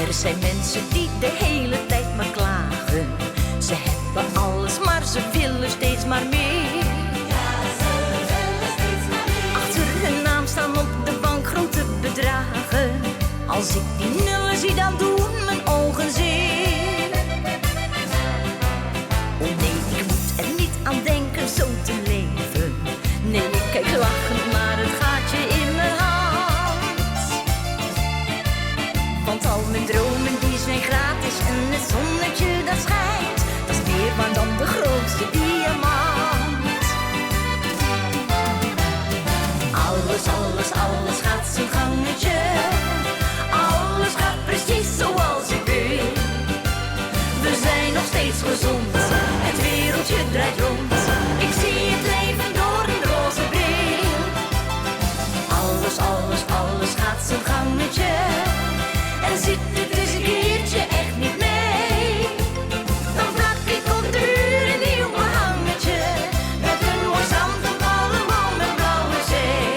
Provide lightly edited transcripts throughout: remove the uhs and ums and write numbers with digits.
Er zijn mensen die de hele tijd maar klagen. Ze hebben alles, maar ze willen steeds maar meer. Ja, ze willen steeds maar meer. Achter hun naam staan op de bank grote bedragen. Als ik die nullen zie, dan doen mijn ogen zeer. Oh nee, ik moet er niet aan denken zo te leven. Nee, ik kijk lachend naar het gaatje in mijn hand. Want al mijn dromen die zijn gratis en het zonnetje dat schijnt, dat is meer waard dan de grootste diamant. Alles gaat zijn gangetje. Alles gaat precies zoals ik wil. We zijn nog steeds gezond, het wereldje draait rond. Ik zie het leven door een roze bril. Alles gaat zijn gangetje. En zit het dus een keertje echt niet mee, dan plak ik op de muur een nieuw hangetje. Met een mooi zand, een palmboom en blauwe zee.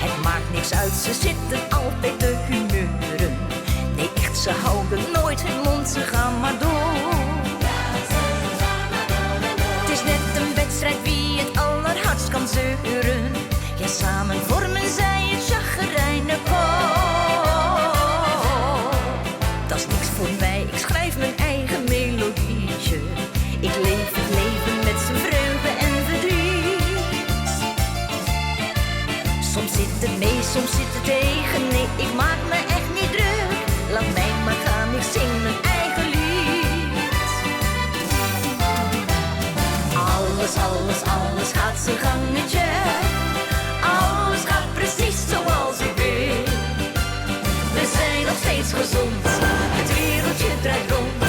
Het maakt niks uit, ze zitten altijd te humeuren. Nee, echt, ze houden nooit hun mond, ze gaan maar door. Het is net een wedstrijd wie het allerhardst kan zeuren. Ja, samen vormen zij het chagrijnen koor. Dat is niks voor mij, ik schrijf mijn eigen melodietje. Ik leef het leven met zijn vreugde en verdriet. Soms zit het mee, soms zit het tegen. Nee, ik maak me echt niet druk. Laat mij maar gaan, ik zing mijn eigen lied. Alles gaat zijn gangetje. Alles gaat precies zoals ik wil. We zijn nog steeds gezond, het wereldje draait rond.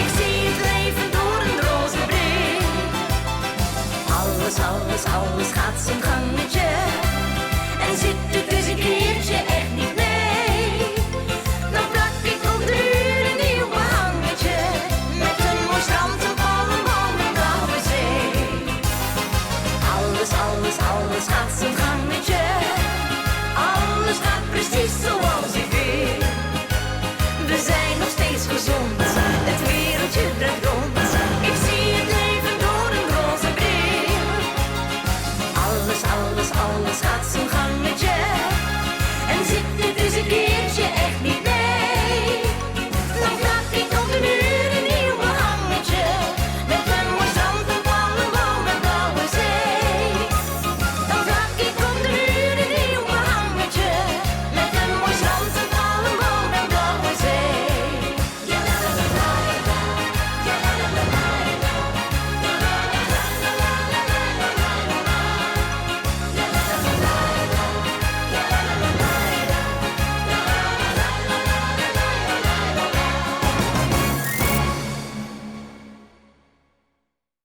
Ik zie het leven door een roze bril. Alles gaat zijn gangetje. En zit het